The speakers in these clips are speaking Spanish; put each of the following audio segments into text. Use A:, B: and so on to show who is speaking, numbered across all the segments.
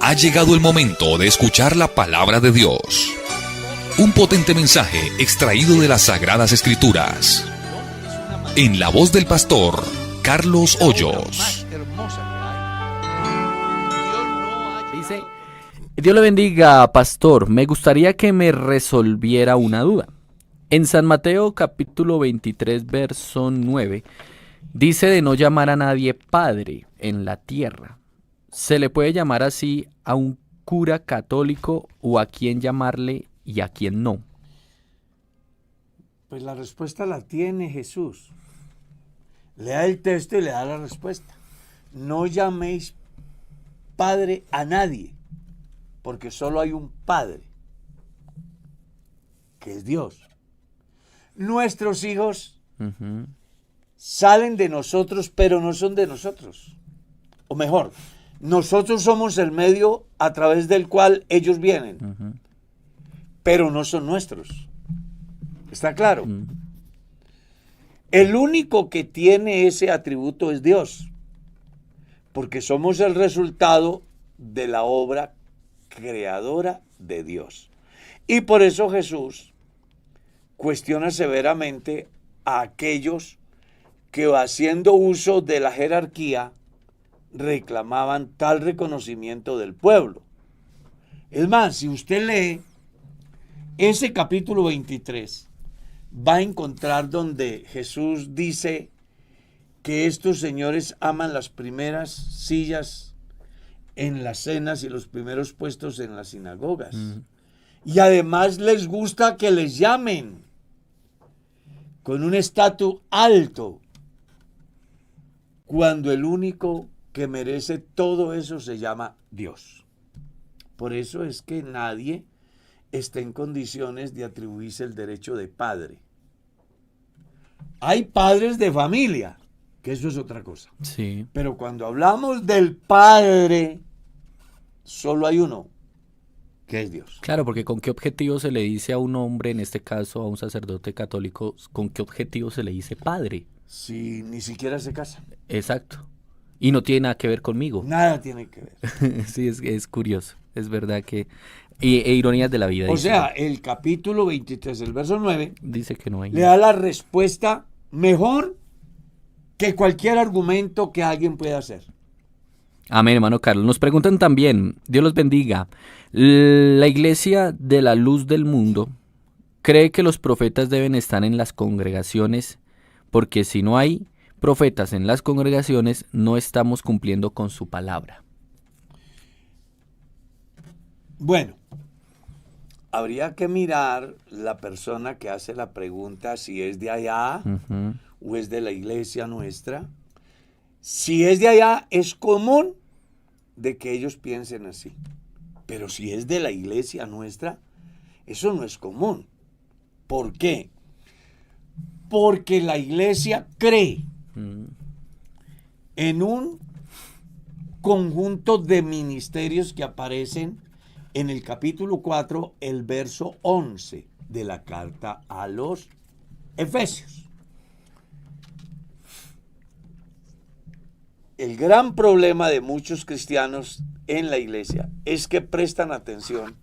A: Ha llegado el momento de escuchar la palabra de Dios. Un potente mensaje extraído de las Sagradas Escrituras. En la voz del pastor Carlos Hoyos.
B: Dice: Dios le bendiga, pastor. Me gustaría que me resolviera una duda. En San Mateo capítulo 23, verso 9, dice de no llamar a nadie padre en la tierra. ¿Se le puede llamar así a un cura católico o a quién llamarle y a quién no?
C: Pues la respuesta la tiene Jesús. Lea el texto y le da la respuesta. No llaméis padre a nadie, porque solo hay un Padre, que es Dios. Nuestros hijos salen de nosotros, pero no son de nosotros. O mejor, nosotros somos el medio a través del cual ellos vienen, pero no son nuestros. ¿Está claro? El único que tiene ese atributo es Dios, porque somos el resultado de la obra creadora de Dios. Y por eso Jesús cuestiona severamente a aquellos que, haciendo uso de la jerarquía, reclamaban tal reconocimiento del pueblo. Es más, si usted lee ese capítulo 23, va a encontrar donde Jesús dice que estos señores aman las primeras sillas en las cenas y los primeros puestos en las sinagogas. Y además les gusta que les llamen con un estatus alto, cuando el único que merece todo eso se llama Dios. Por eso es que nadie está en condiciones de atribuirse el derecho de padre. Hay padres de familia, que eso es otra cosa.
B: Sí.
C: Pero cuando hablamos del Padre, solo hay uno, que es Dios.
B: Claro, porque ¿con qué objetivo se le dice a un hombre, en este caso a un sacerdote católico, con qué objetivo se le dice padre?
C: Si ni siquiera se casa.
B: Exacto. Y no tiene nada que ver conmigo.
C: Nada tiene que ver.
B: Sí, es curioso. Es verdad que... E ironías de la vida.
C: O
B: dice.
C: sea, el capítulo 23, el verso 9,
B: Dice que no hay.
C: le da la respuesta mejor que cualquier argumento que alguien pueda hacer.
B: Amén, hermano Carlos. Nos preguntan también, Dios los bendiga, la Iglesia de la Luz del Mundo cree que los profetas deben estar en las congregaciones, porque si no hay profetas en las congregaciones, no estamos cumpliendo con su palabra.
C: Bueno, habría que mirar la persona que hace la pregunta, si es de allá o es de la iglesia nuestra. Si es de allá, es común de que ellos piensen así. Pero si es de la iglesia nuestra, eso no es común. ¿Por qué? Porque la iglesia cree en un conjunto de ministerios que aparecen en el capítulo 4, el verso 11 de la carta a los Efesios. El gran problema de muchos cristianos en la iglesia es que prestan atención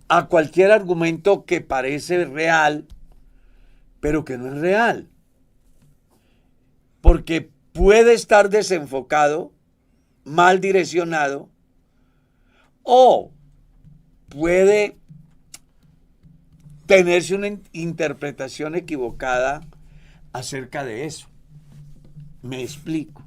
C: a cualquier argumento que parece real, pero que no es real. Porque puede estar desenfocado, mal direccionado, o puede tenerse una interpretación equivocada acerca de eso. Me explico.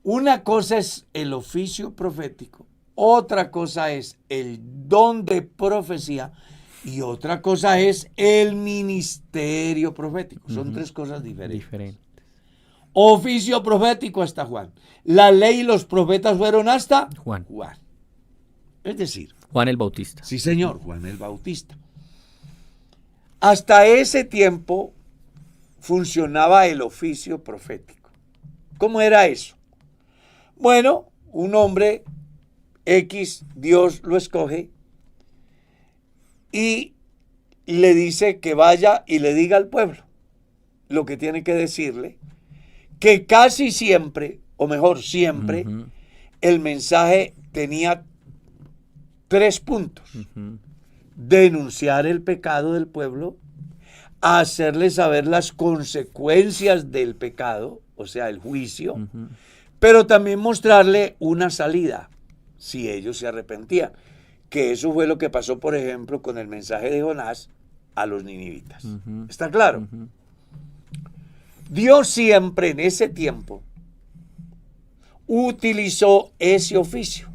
C: Una cosa es el oficio profético, otra cosa es el don de profecía y otra cosa es el ministerio profético. Son tres cosas diferentes. Oficio profético hasta Juan. La ley y los profetas fueron hasta
B: Juan.
C: Es decir,
B: Juan el Bautista.
C: Sí, señor, Juan el Bautista. Hasta ese tiempo funcionaba el oficio profético. ¿Cómo era eso? Bueno, un hombre X, Dios lo escoge y le dice que vaya y le diga al pueblo lo que tiene que decirle, que casi siempre, o mejor siempre, el mensaje tenía 3 puntos.
B: Ujú.
C: Denunciar el pecado del pueblo, hacerle saber las consecuencias del pecado, o sea, el juicio,
B: Ujú.
C: pero también mostrarle una salida, si ellos se arrepentían. Que eso fue lo que pasó, por ejemplo, con el mensaje de Jonás a los ninivitas.
B: Ujú.
C: ¿Está claro?
B: Ujú.
C: Dios siempre en ese tiempo utilizó ese oficio.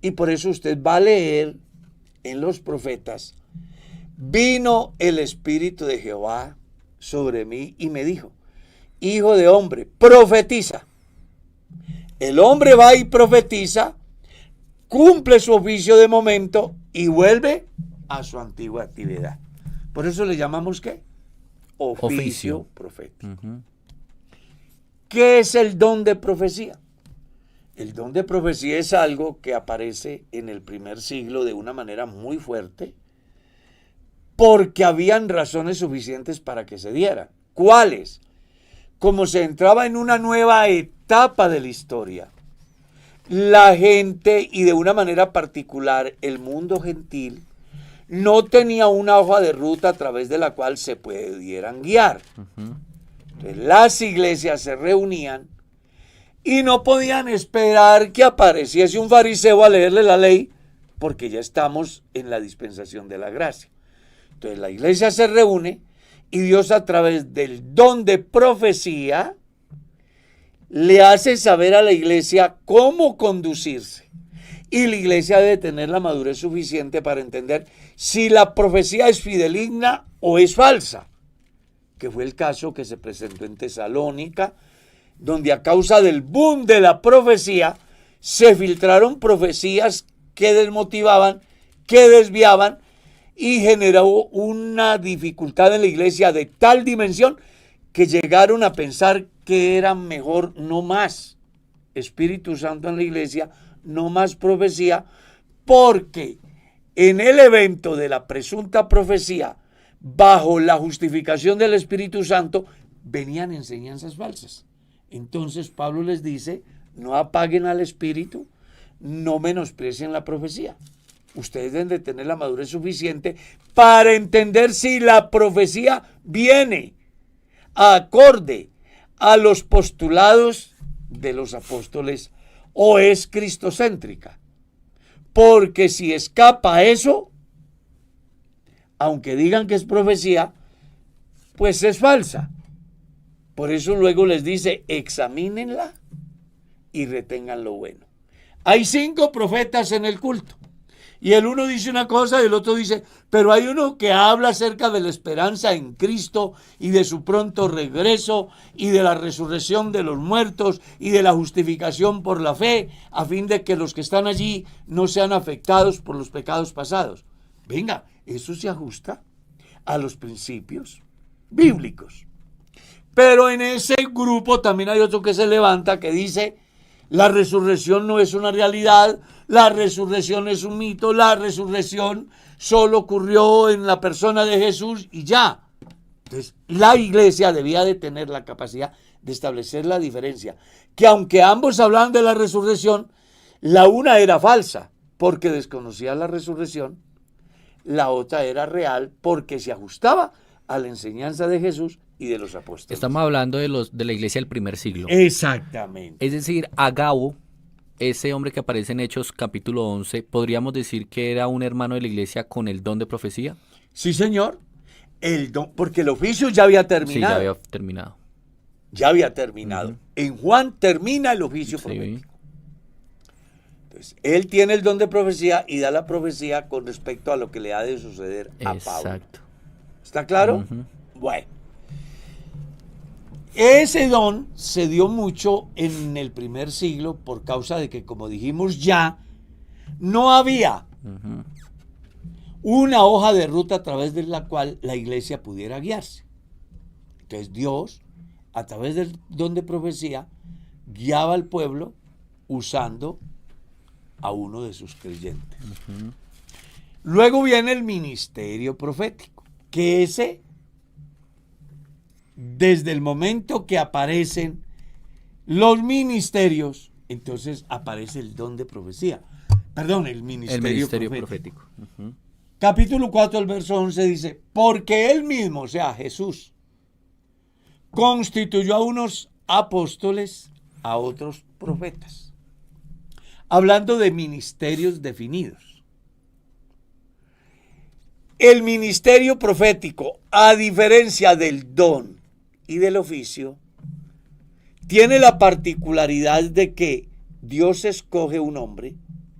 C: Y por eso usted va a leer en los profetas: vino el Espíritu de Jehová sobre mí y me dijo: hijo de hombre, profetiza. El hombre va y profetiza, cumple su oficio de momento y vuelve a su antigua actividad. Por eso le llamamos ¿qué? Oficio profético.
B: Ujú.
C: ¿Qué es el don de profecía? El don de profecía es algo que aparece en el primer siglo de una manera muy fuerte, porque habían razones suficientes para que se diera. ¿Cuáles? Como se entraba en una nueva etapa de la historia, la gente, y de una manera particular el mundo gentil, no tenía una hoja de ruta a través de la cual se pudieran guiar.
B: Ujú.
C: Entonces, las iglesias se reunían y no podían esperar que apareciese un fariseo a leerle la ley, porque ya estamos en la dispensación de la gracia. Entonces la iglesia se reúne y Dios, a través del don de profecía, le hace saber a la iglesia cómo conducirse. Y la iglesia debe tener la madurez suficiente para entender si la profecía es fidedigna o es falsa, que fue el caso que se presentó en Tesalónica, donde a causa del boom de la profecía se filtraron profecías que desmotivaban, que desviaban, y generó una dificultad en la iglesia de tal dimensión que llegaron a pensar que era mejor no más Espíritu Santo en la iglesia, no más profecía, porque en el evento de la presunta profecía, bajo la justificación del Espíritu Santo, venían enseñanzas falsas. Entonces Pablo les dice: no apaguen al Espíritu, no menosprecien la profecía. Ustedes deben de tener la madurez suficiente para entender si la profecía viene acorde a los postulados de los apóstoles o es cristocéntrica. Porque si escapa eso, aunque digan que es profecía, pues es falsa. Por eso luego les dice: examínenla y retengan lo bueno. Hay 5 profetas en el culto. Y el uno dice una cosa y el otro dice, pero hay uno que habla acerca de la esperanza en Cristo y de su pronto regreso y de la resurrección de los muertos y de la justificación por la fe, a fin de que los que están allí no sean afectados por los pecados pasados. Venga, eso se ajusta a los principios bíblicos. Pero en ese grupo también hay otro que se levanta que dice: la resurrección no es una realidad, la resurrección es un mito, la resurrección solo ocurrió en la persona de Jesús y ya. Entonces, la iglesia debía de tener la capacidad de establecer la diferencia, que aunque ambos hablaban de la resurrección, la una era falsa porque desconocía la resurrección, la otra era real porque se ajustaba a la enseñanza de Jesús y de los apóstoles.
B: Estamos hablando de la iglesia del primer siglo.
C: Exactamente.
B: Es decir, Agabo, ese hombre que aparece en Hechos capítulo 11, ¿podríamos decir que era un hermano de la iglesia con el don de profecía?
C: Sí, señor. El don, porque el oficio ya había terminado.
B: Sí, ya había terminado.
C: Ya había terminado.
B: Ujú.
C: En Juan termina el oficio
B: Sí.
C: profético. Entonces, él tiene el don de profecía y da la profecía con respecto a lo que le ha de suceder a Pablo.
B: Exacto.
C: ¿Está claro?
B: Ujú.
C: Bueno. Ese don se dio mucho en el primer siglo por causa de que, como dijimos ya, no había
B: Ujú.
C: una hoja de ruta a través de la cual la iglesia pudiera guiarse. Entonces Dios, a través del don de profecía, guiaba al pueblo usando a uno de sus creyentes.
B: Ujú.
C: Luego viene el ministerio profético, que ese, desde el momento que aparecen los ministerios, entonces aparece el don de profecía. Perdón, el ministerio
B: profético. Uh-huh.
C: Capítulo 4, el verso 11 dice, porque él mismo, o sea, Jesús, constituyó a unos apóstoles, a otros profetas. Hablando de ministerios definidos. El ministerio profético, a diferencia del don y del oficio, tiene la particularidad de que Dios escoge un hombre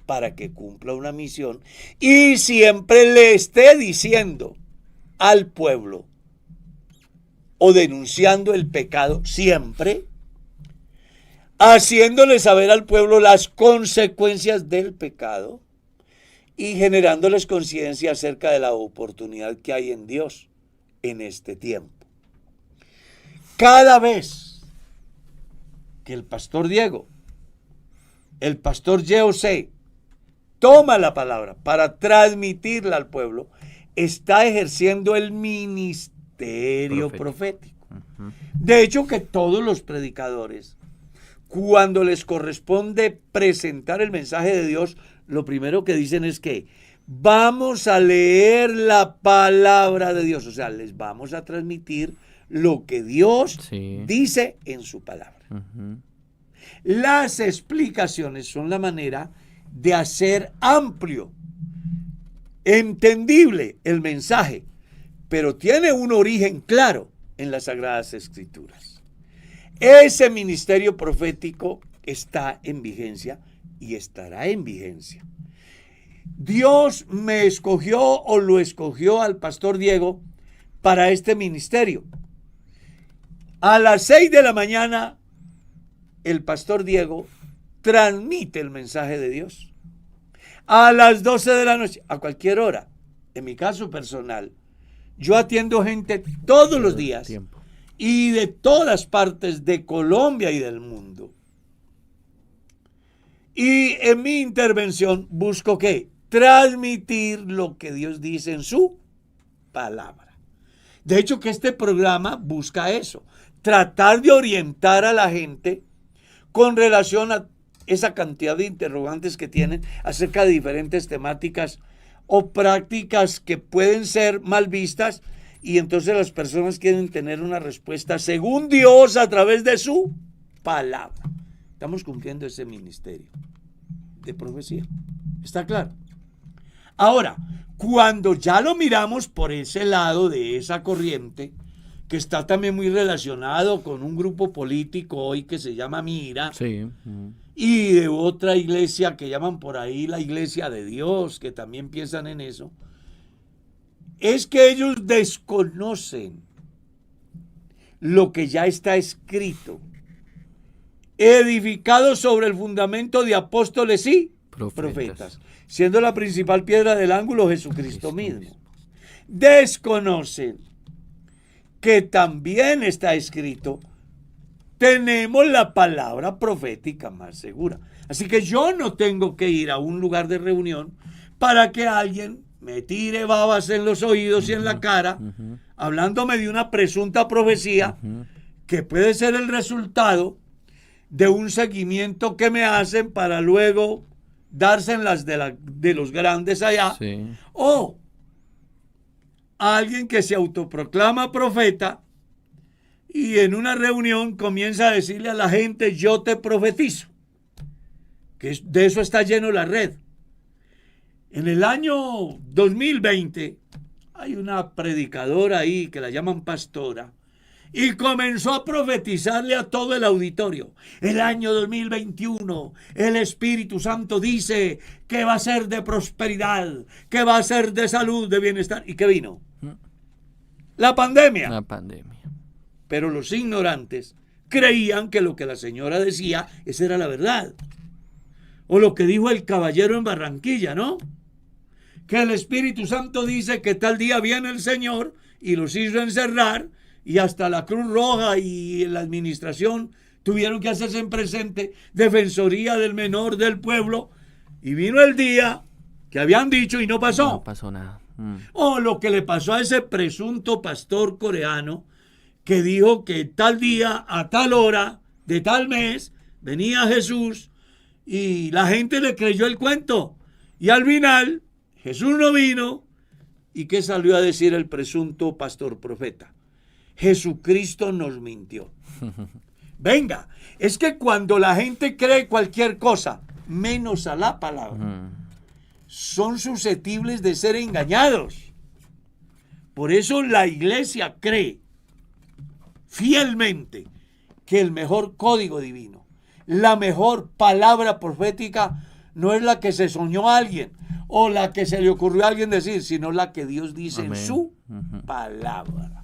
C: para que cumpla una misión y siempre le esté diciendo al pueblo o denunciando el pecado, siempre haciéndole saber al pueblo las consecuencias del pecado y generándoles conciencia acerca de la oportunidad que hay en Dios en este tiempo. Cada vez que el pastor Diego, el pastor José, toma la palabra para transmitirla al pueblo, está ejerciendo el ministerio profético.
B: Uh-huh.
C: De hecho, que todos los predicadores, cuando les corresponde presentar el mensaje de Dios, lo primero que dicen es que vamos a leer la palabra de Dios, o sea, les vamos a transmitir lo que Dios dice en su palabra.
B: Uh-huh.
C: Las explicaciones son la manera de hacer amplio, entendible el mensaje, pero tiene un origen claro en las Sagradas Escrituras. Ese ministerio profético está en vigencia y estará en vigencia. Dios me escogió o lo escogió al pastor Diego para este ministerio. A las 6 de la mañana, el pastor Diego transmite el mensaje de Dios. A las 12 de la noche, a cualquier hora, en mi caso personal, yo atiendo gente todos los días y de todas partes de Colombia y del mundo. Y en mi intervención busco ¿qué? Transmitir lo que Dios dice en su palabra. De hecho, que este programa busca eso, tratar de orientar a la gente con relación a esa cantidad de interrogantes que tienen acerca de diferentes temáticas o prácticas que pueden ser mal vistas, y entonces las personas quieren tener una respuesta según Dios a través de su palabra. Estamos cumpliendo ese ministerio de profecía. ¿Está claro? Ahora, cuando ya lo miramos por ese lado de esa corriente, que está también muy relacionado con un grupo político hoy que se llama Mira,
B: sí.
C: Y de otra iglesia que llaman por ahí la Iglesia de Dios, que también piensan en eso, es que ellos desconocen lo que ya está escrito, edificado sobre el fundamento de apóstoles y profetas, siendo la principal piedra del ángulo Jesucristo mismo. Desconocen que también está escrito, tenemos la palabra profética más segura. Así que yo no tengo que ir a un lugar de reunión para que alguien me tire babas en los oídos y en la cara, hablándome de una presunta profecía que puede ser el resultado de un seguimiento que me hacen para luego dárselas de los grandes allá, o alguien que se autoproclama profeta y en una reunión comienza a decirle a la gente, yo te profetizo, que de eso está lleno la red. En el año 2020 hay una predicadora ahí que la llaman pastora y comenzó a profetizarle a todo el auditorio. El año 2021 el Espíritu Santo dice que va a ser de prosperidad, que va a ser de salud, de bienestar. ¿Y qué vino? La pandemia.
B: La pandemia.
C: Pero los ignorantes creían que lo que la señora decía, esa era la verdad. O lo que dijo el caballero en Barranquilla, ¿no? Que el Espíritu Santo dice que tal día viene el Señor y los hizo encerrar, y hasta la Cruz Roja y la administración tuvieron que hacerse en presente, Defensoría del Menor del Pueblo, y vino el día que habían dicho y no pasó.
B: No pasó nada.
C: O lo que le pasó a ese presunto pastor coreano que dijo que tal día, a tal hora, de tal mes, venía Jesús Y la gente le creyó el cuento. Y al final, Jesús no vino. ¿Y qué salió a decir el presunto pastor profeta? Jesucristo nos mintió. Venga, es que cuando la gente cree cualquier cosa, menos a la palabra, son susceptibles de ser engañados. Por eso la iglesia cree fielmente que el mejor código divino, la mejor palabra profética, no es la que se soñó a alguien o la que se le ocurrió a alguien decir, sino la que Dios dice en su palabra.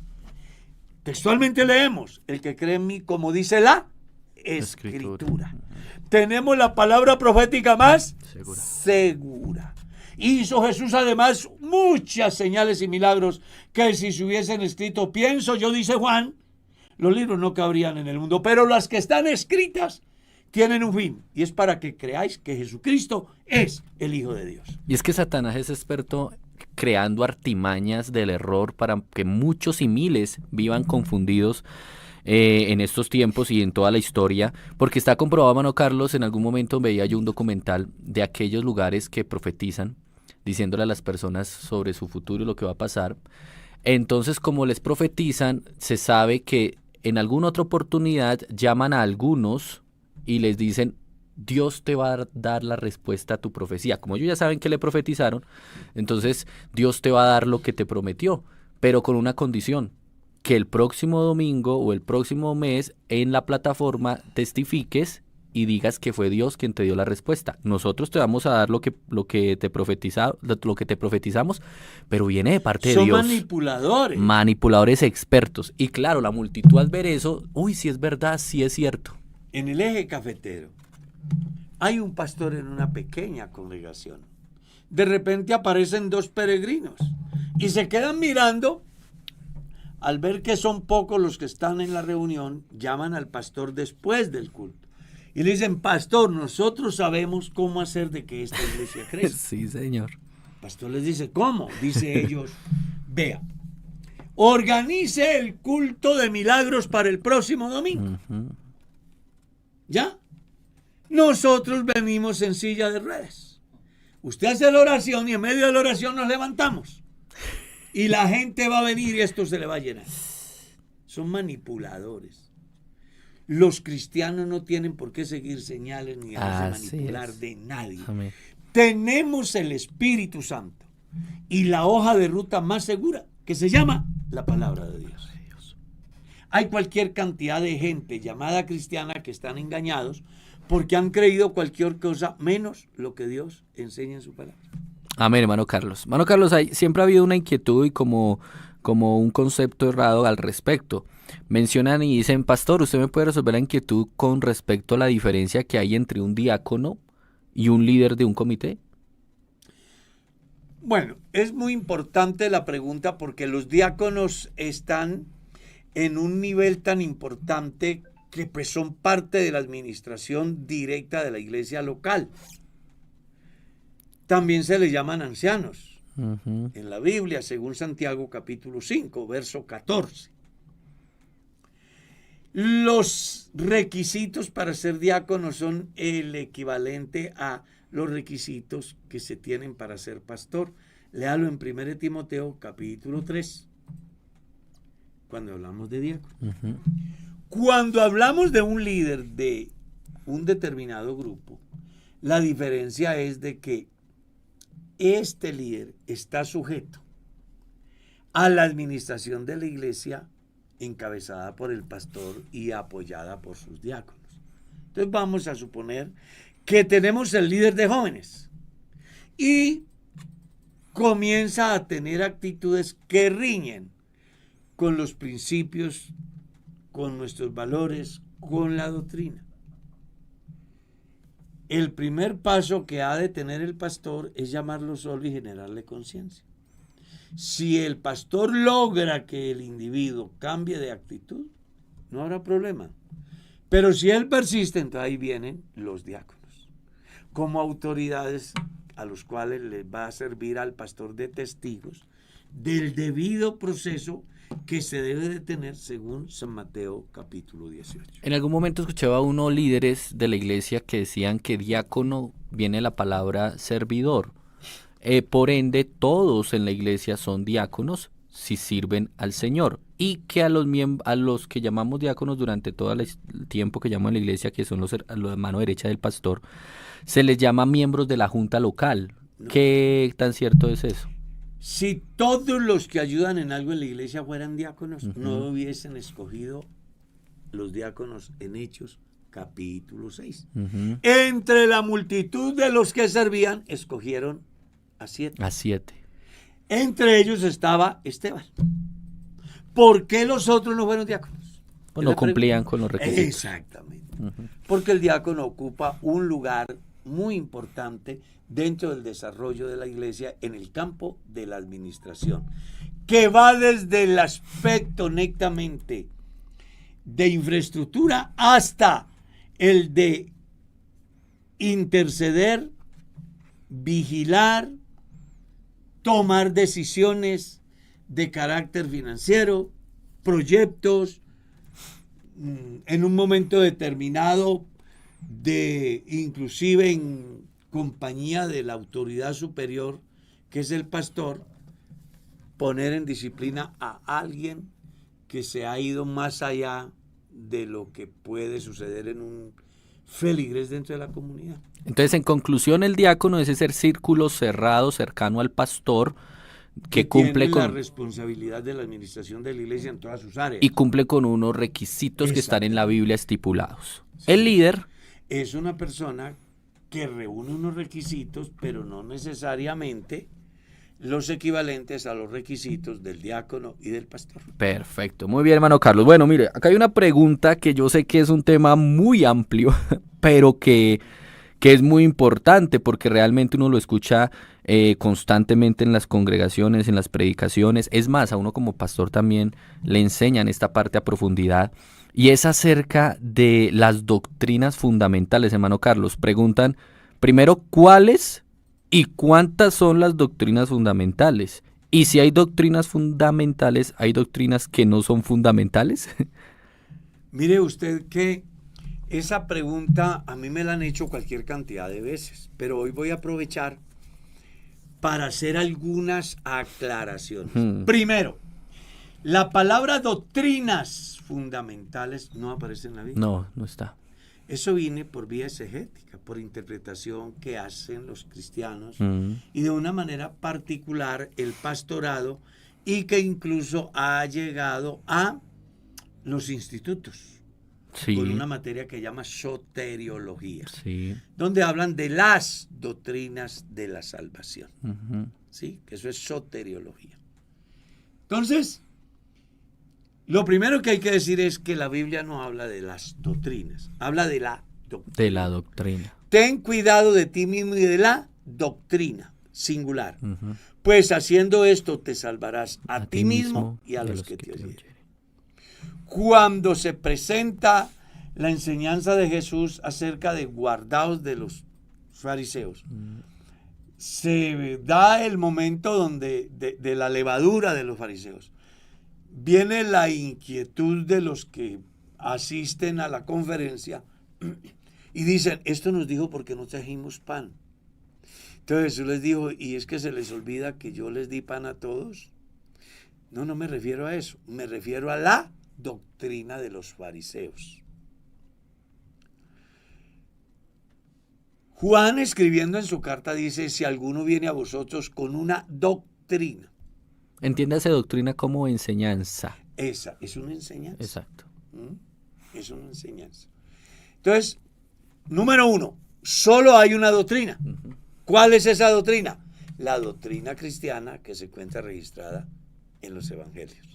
C: Textualmente leemos, el que cree en mí, como dice la Escritura. Tenemos la palabra profética más segura. Hizo Jesús además muchas señales y milagros que si se hubiesen escrito, pienso yo, dice Juan, los libros no cabrían en el mundo, pero las que están escritas tienen un fin, y es para que creáis que Jesucristo es el Hijo de Dios.
B: Y es que Satanás es experto creando artimañas del error para que muchos y miles vivan confundidos en estos tiempos y en toda la historia, porque está comprobado, mano Carlos. En algún momento veía yo un documental de aquellos lugares que profetizan, diciéndole a las personas sobre su futuro y lo que va a pasar. Entonces, como les profetizan, se sabe que en alguna otra oportunidad llaman a algunos y les dicen, Dios te va a dar la respuesta a tu profecía. Como ellos ya saben que le profetizaron, entonces Dios te va a dar lo que te prometió, pero con una condición, que el próximo domingo o el próximo mes en la plataforma testifiques y digas que fue Dios quien te dio la respuesta. Nosotros te vamos a dar lo que te profetizamos, pero viene de parte de Dios.
C: Son manipuladores.
B: Manipuladores expertos. Y claro, la multitud al ver eso, uy, si es verdad, si es cierto.
C: En el eje cafetero hay un pastor en una pequeña congregación. De repente aparecen dos peregrinos y se quedan mirando. Al ver que son pocos los que están en la reunión, llaman al pastor después del culto y le dicen, pastor, nosotros sabemos cómo hacer de que esta iglesia crezca.
B: Sí, señor.
C: El pastor les dice, ¿cómo? Dice ellos, vea, organice el culto de milagros para el próximo domingo. ¿Ya? Nosotros venimos en silla de ruedas. Usted hace la oración y en medio de la oración nos levantamos. Y la gente va a venir y esto se le va a llenar. Son manipuladores. Los cristianos no tienen por qué seguir señales ni dejarse manipular de nadie. Amén. Tenemos el Espíritu Santo y la hoja de ruta más segura, que se llama la palabra de Dios. Hay cualquier cantidad de gente llamada cristiana que están engañados porque han creído cualquier cosa menos lo que Dios enseña en su palabra.
B: Amén, hermano Carlos. Hermano Carlos, siempre ha habido una inquietud y como un concepto errado al respecto. Mencionan y dicen, pastor, ¿usted me puede resolver la inquietud con respecto a la diferencia que hay entre un diácono y un líder de un comité?
C: Bueno, es muy importante la pregunta porque los diáconos están en un nivel tan importante que pues son parte de la administración directa de la iglesia local. También se les llaman ancianos. En la Biblia, según Santiago capítulo 5, verso 14. Los requisitos para ser diácono son el equivalente a los requisitos que se tienen para ser pastor. Léalo en 1 Timoteo capítulo 3, cuando hablamos de diácono. Cuando hablamos de un líder de un determinado grupo, la diferencia es de que este líder está sujeto a la administración de la iglesia encabezada por el pastor y apoyada por sus diáconos. Entonces vamos a suponer que tenemos el líder de jóvenes y comienza a tener actitudes que riñen con los principios, con nuestros valores, con la doctrina. El primer paso que ha de tener el pastor es llamarlo solo y generarle conciencia. Si el pastor logra que el individuo cambie de actitud, no habrá problema. Pero si él persiste, entonces ahí vienen los diáconos, como autoridades a los cuales les va a servir al pastor de testigos del debido proceso que se debe de tener según San Mateo capítulo 18.
B: En algún momento escuchaba a unos líderes de la iglesia que decían que diácono viene de la palabra servidor. Por ende, todos en la iglesia son diáconos si sirven al Señor. Y que a los que llamamos diáconos durante todo el tiempo que llamamos en la iglesia, que son a la mano derecha del pastor, se les llama miembros de la junta local.
C: No.
B: ¿Qué tan cierto es eso?
C: Si todos los que ayudan en algo en la iglesia fueran diáconos, no hubiesen escogido los diáconos en Hechos capítulo 6. Entre la multitud de los que servían, escogieron a 7.
B: A 7.
C: Entre ellos estaba Esteban. ¿Por qué los otros no fueron diáconos?
B: Pues no cumplían con los requisitos.
C: Exactamente. Porque el diácono ocupa un lugar muy importante dentro del desarrollo de la iglesia en el campo de la administración, que va desde el aspecto netamente de infraestructura hasta el de interceder, vigilar, tomar decisiones de carácter financiero, proyectos, en un momento determinado, inclusive en compañía de la autoridad superior, que es el pastor, poner en disciplina a alguien que se ha ido más allá de lo que puede suceder en un feligres dentro de la comunidad.
B: Entonces, en conclusión, el diácono es ese círculo cerrado, cercano al pastor, que cumple
C: tiene
B: con
C: la responsabilidad de la administración de la iglesia en todas sus áreas.
B: Y cumple con unos requisitos que están en la Biblia estipulados.
C: Sí.
B: El líder
C: es una persona que reúne unos requisitos, pero no necesariamente los equivalentes a los requisitos del diácono y del pastor.
B: Perfecto, muy bien, hermano Carlos. Bueno, mire, acá hay una pregunta que yo sé que es un tema muy amplio, pero que es muy importante porque realmente uno lo escucha constantemente en las congregaciones, en las predicaciones. Es más, a uno como pastor también le enseñan esta parte a profundidad. Y es acerca de las doctrinas fundamentales, hermano Carlos. Preguntan, primero, ¿cuáles y cuántas son las doctrinas fundamentales? Y si hay doctrinas fundamentales, ¿hay doctrinas que no son fundamentales?
C: Mire usted que esa pregunta a mí me la han hecho cualquier cantidad de veces, pero hoy voy a aprovechar para hacer algunas aclaraciones. Primero, la palabra doctrinas fundamentales no aparece en la Biblia.
B: No, no está.
C: Eso viene por vía exegética, por interpretación que hacen los cristianos y de una manera particular el pastorado, y que incluso ha llegado a los institutos.
B: Sí.
C: Con una materia que llama soteriología,
B: Sí.
C: donde hablan de las doctrinas de la salvación. ¿Sí? Que eso es soteriología. Entonces, lo primero que hay que decir es que la Biblia no habla de las doctrinas, habla de la doctrina.
B: De la doctrina.
C: Ten cuidado de ti mismo y de la doctrina, singular. Pues haciendo esto te salvarás a ti mismo y a los que te oyen. Cuando se presenta la enseñanza de Jesús acerca de guardaos de los fariseos, se da el momento donde de la levadura de los fariseos. Viene la inquietud de los que asisten a la conferencia y dicen, esto nos dijo porque no trajimos pan. Entonces Jesús les dijo, ¿y es que se les olvida que yo les di pan a todos? No, no me refiero a eso, me refiero a la doctrina de los fariseos. Juan, escribiendo en su carta, dice, si alguno viene a vosotros con una doctrina.
B: Entiéndase doctrina como enseñanza.
C: Esa es una enseñanza.
B: Exacto.
C: Es una enseñanza. Entonces, número uno, solo hay una doctrina. ¿Cuál es esa doctrina? La doctrina cristiana que se encuentra registrada en los evangelios.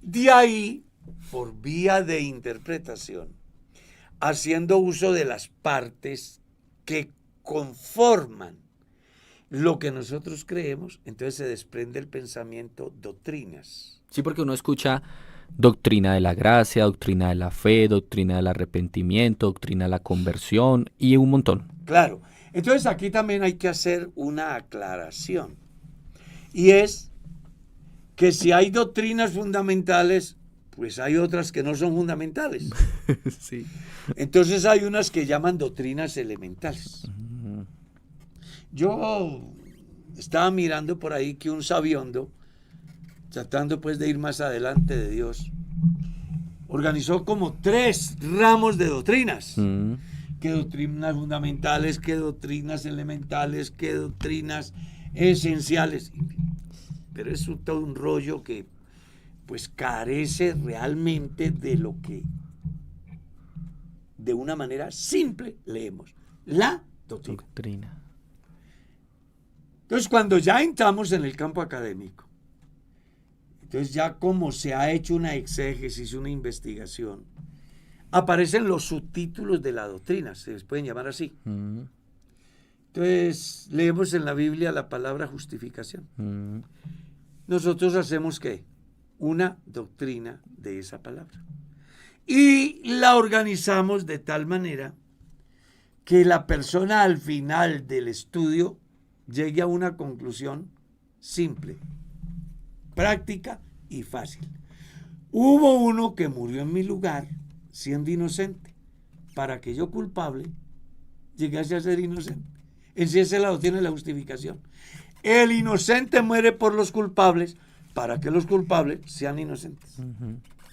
C: De ahí, por vía de interpretación, haciendo uso de las partes que conforman lo que nosotros creemos, entonces se desprende el pensamiento doctrinas.
B: Sí, porque uno escucha doctrina de la gracia, doctrina de la fe, doctrina del arrepentimiento, doctrina de la conversión y un montón.
C: Claro. Entonces aquí también hay que hacer una aclaración. Y es que si hay doctrinas fundamentales, pues hay otras que no son fundamentales.
B: Sí.
C: Entonces hay unas que llaman doctrinas elementales. Yo estaba mirando por ahí que un sabiondo, tratando pues de ir más adelante de Dios, organizó como 3 ramos de doctrinas. ¿Qué doctrinas fundamentales? ¿Qué doctrinas elementales? ¿Qué doctrinas esenciales? Pero es todo un rollo que pues carece realmente de lo que de una manera simple leemos. La doctrina. Entonces, cuando ya entramos en el campo académico, entonces ya como se ha hecho una exégesis, una investigación, aparecen los subtítulos de la doctrina, se les pueden llamar así. Entonces, leemos en la Biblia la palabra justificación. Nosotros hacemos, ¿qué? Una doctrina de esa palabra. Y la organizamos de tal manera que la persona al final del estudio llegue a una conclusión simple, práctica y fácil. Hubo uno que murió en mi lugar siendo inocente para que yo culpable llegase a ser inocente. En sí ese lado tiene la justificación. El inocente muere por los culpables para que los culpables sean inocentes.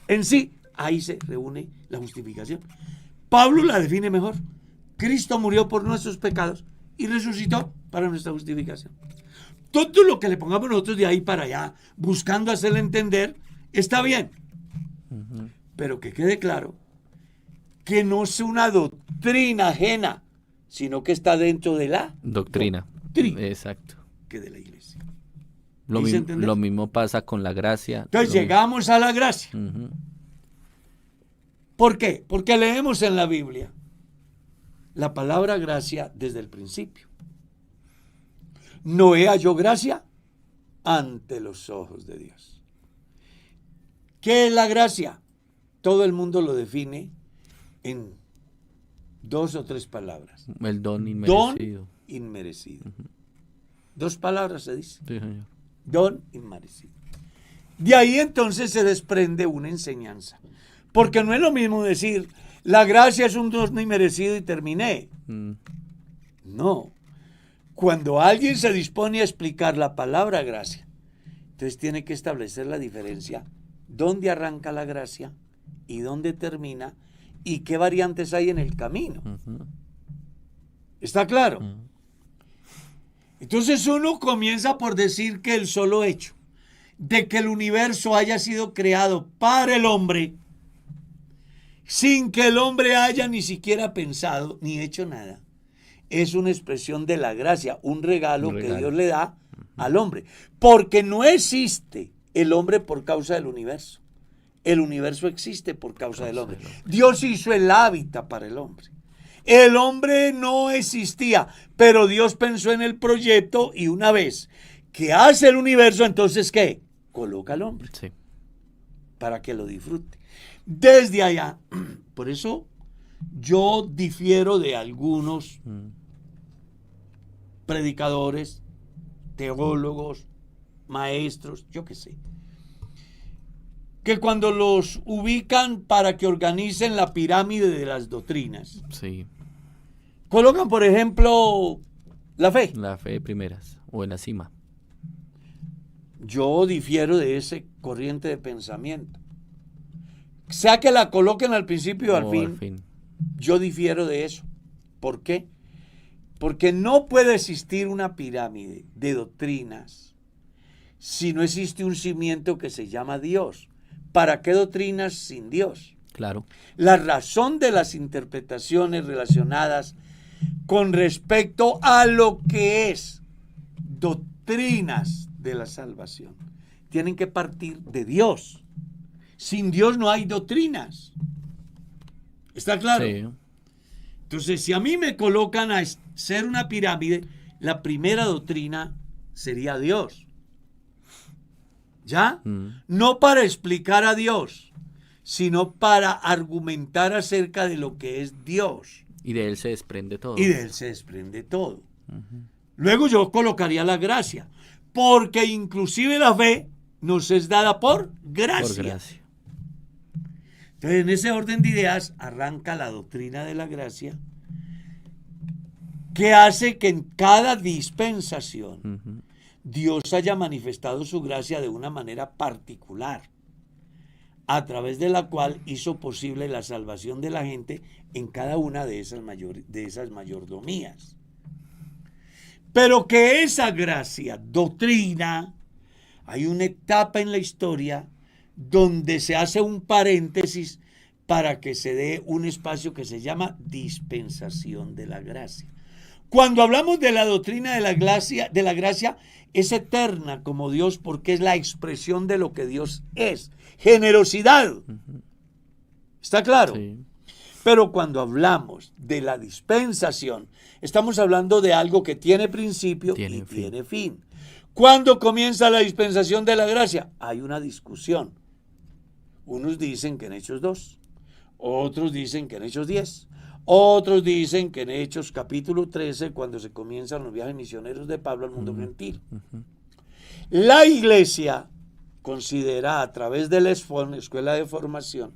C: En sí, ahí se reúne la justificación. Pablo la define mejor. Cristo murió por nuestros pecados y resucitó para nuestra justificación. Todo lo que le pongamos nosotros de ahí para allá, buscando hacerle entender, está bien. Pero que quede claro que no es una doctrina ajena, sino que está dentro de la
B: doctrina. Exacto.
C: Que de la iglesia.
B: Lo mismo pasa con la gracia.
C: Entonces llegamos a la gracia. ¿Por qué? Porque leemos en la Biblia la palabra gracia desde el principio. Noé halló gracia ante los ojos de Dios. ¿Qué es la gracia? Todo el mundo lo define en 2 o 3 palabras.
B: El don inmerecido.
C: Don inmerecido. 2 palabras se dice.
B: Sí, señor.
C: Don inmerecido. De ahí entonces se desprende una enseñanza. Porque no es lo mismo decir, la gracia es un don inmerecido y terminé. No. Cuando alguien se dispone a explicar la palabra gracia, entonces tiene que establecer la diferencia, dónde arranca la gracia y dónde termina y qué variantes hay en el camino. ¿Está claro? Entonces uno comienza por decir que el solo hecho de que el universo haya sido creado para el hombre, sin que el hombre haya ni siquiera pensado ni hecho nada, es una expresión de la gracia, un regalo que Dios le da al hombre. Porque no existe el hombre por causa del universo. El universo existe por causa del hombre. Dios hizo el hábitat para el hombre. El hombre no existía, pero Dios pensó en el proyecto y una vez que hace el universo, entonces ¿qué? Coloca al hombre.
B: Sí.
C: Para que lo disfrute. Desde allá, por eso yo difiero de algunos predicadores, teólogos, maestros, yo qué sé, que cuando los ubican para que organicen la pirámide de las doctrinas,
B: sí,
C: colocan, por ejemplo, la fe.
B: La fe primeras, o en la cima.
C: Yo difiero de ese corriente de pensamiento. Sea que la coloquen al principio o al fin, yo difiero de eso. ¿Por qué? Porque no puede existir una pirámide de doctrinas si no existe un cimiento que se llama Dios. ¿Para qué doctrinas sin Dios?
B: Claro.
C: La razón de las interpretaciones relacionadas con respecto a lo que es doctrinas de la salvación tienen que partir de Dios. Sin Dios no hay doctrinas. ¿Está claro?
B: Sí.
C: Entonces, si a mí me colocan a ser una pirámide, la primera doctrina sería Dios. ¿Ya? No para explicar a Dios, sino para argumentar acerca de lo que es Dios.
B: Y de él se desprende todo.
C: Y de él se desprende todo. Luego yo colocaría la gracia, porque inclusive la fe nos es dada por gracia.
B: Por gracia.
C: Entonces, en ese orden de ideas arranca la doctrina de la gracia, que hace que en cada dispensación Dios haya manifestado su gracia de una manera particular, a través de la cual hizo posible la salvación de la gente en cada una de esas mayordomías. Pero que esa gracia, doctrina, hay una etapa en la historia donde se hace un paréntesis para que se dé un espacio que se llama dispensación de la gracia. Cuando hablamos de la doctrina de la gracia es eterna como Dios, porque es la expresión de lo que Dios es. Generosidad. ¿Está claro?
B: Sí.
C: Pero cuando hablamos de la dispensación, estamos hablando de algo que tiene principio y tiene fin. ¿Cuándo comienza la dispensación de la gracia? Hay una discusión. Unos dicen que en Hechos 2, otros dicen que en Hechos 10, otros dicen que en Hechos capítulo 13, cuando se comienzan los viajes misioneros de Pablo al mundo gentil. La iglesia considera a través de la escuela de formación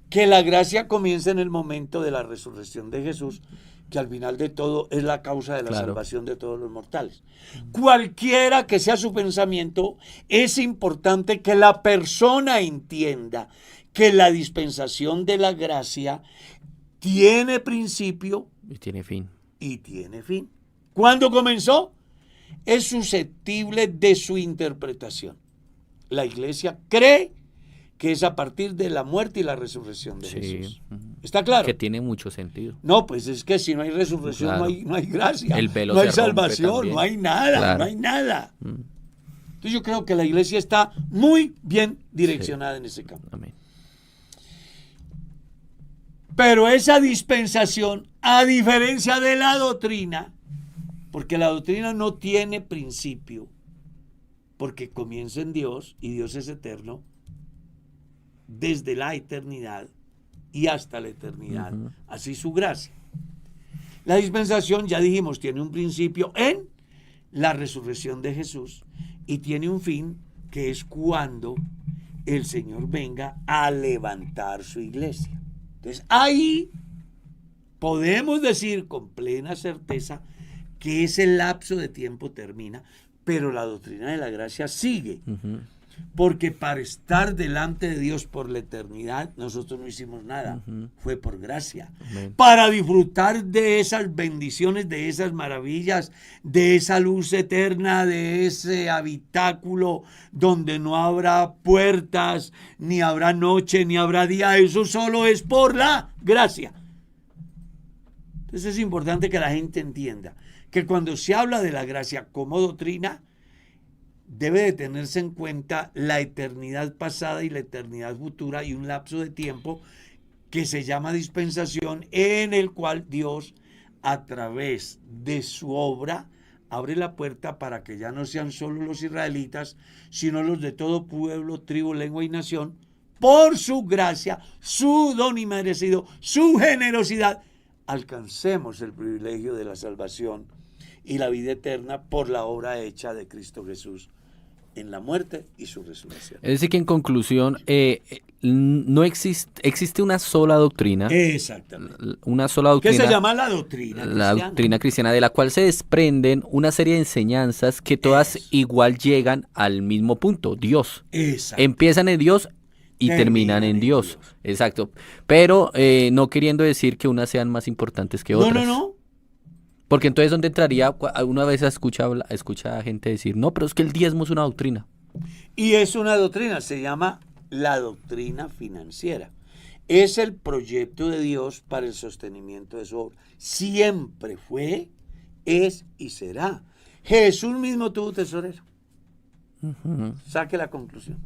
C: que la gracia comienza en el momento de la resurrección de Jesús, que al final de todo es la causa de la salvación de todos los mortales. Cualquiera que sea su pensamiento, es importante que la persona entienda que la dispensación de la gracia tiene principio
B: y tiene fin.
C: ¿Cuándo comenzó? Es susceptible de su interpretación. La iglesia cree que es a partir de la muerte y la resurrección de Jesús. ¿Está claro?
B: Que tiene mucho sentido.
C: No, pues es que si no hay resurrección,
B: claro,
C: no hay gracia,
B: el velo
C: no hay
B: se rompe
C: salvación,
B: también.
C: no hay nada,
B: Claro.
C: no hay nada. Entonces yo creo que la iglesia está muy bien direccionada en ese campo.
B: Amén.
C: Pero esa dispensación, a diferencia de la doctrina, porque la doctrina no tiene principio, porque comienza en Dios y Dios es eterno, desde la eternidad y hasta la eternidad, así su gracia. La dispensación, ya dijimos, tiene un principio en la resurrección de Jesús y tiene un fin, que es cuando el Señor venga a levantar su iglesia. Entonces ahí podemos decir con plena certeza que ese lapso de tiempo termina, pero la doctrina de la gracia sigue. Porque para estar delante de Dios por la eternidad, nosotros no hicimos nada, fue por gracia.
B: Amén.
C: Para disfrutar de esas bendiciones, de esas maravillas, de esa luz eterna, de ese habitáculo donde no habrá puertas, ni habrá noche, ni habrá día, eso solo es por la gracia. Entonces es importante que la gente entienda que cuando se habla de la gracia como doctrina, debe de tenerse en cuenta la eternidad pasada y la eternidad futura y un lapso de tiempo que se llama dispensación, en el cual Dios, a través de su obra, abre la puerta para que ya no sean solo los israelitas, sino los de todo pueblo, tribu, lengua y nación, por su gracia, su don inmerecido, su generosidad, alcancemos el privilegio de la salvación y la vida eterna por la obra hecha de Cristo Jesús en la muerte y su resurrección.
B: Es decir que en conclusión, no existe una sola doctrina.
C: Exactamente.
B: Una sola doctrina.
C: ¿Qué se llama la doctrina
B: La
C: cristiana?
B: doctrina cristiana, de la cual se desprenden una serie de enseñanzas que todas igual llegan al mismo punto, Dios.
C: Exacto.
B: Empiezan en Dios y terminan en Dios. Exacto. Pero no queriendo decir que unas sean más importantes que otras.
C: No.
B: Porque entonces, ¿dónde entraría? Una vez escucha a gente decir, no, pero es que el diezmo es una doctrina.
C: Y es una doctrina, se llama la doctrina financiera. Es el proyecto de Dios para el sostenimiento de su obra. Siempre fue, es y será. Jesús mismo tuvo tesorero. Saque la conclusión.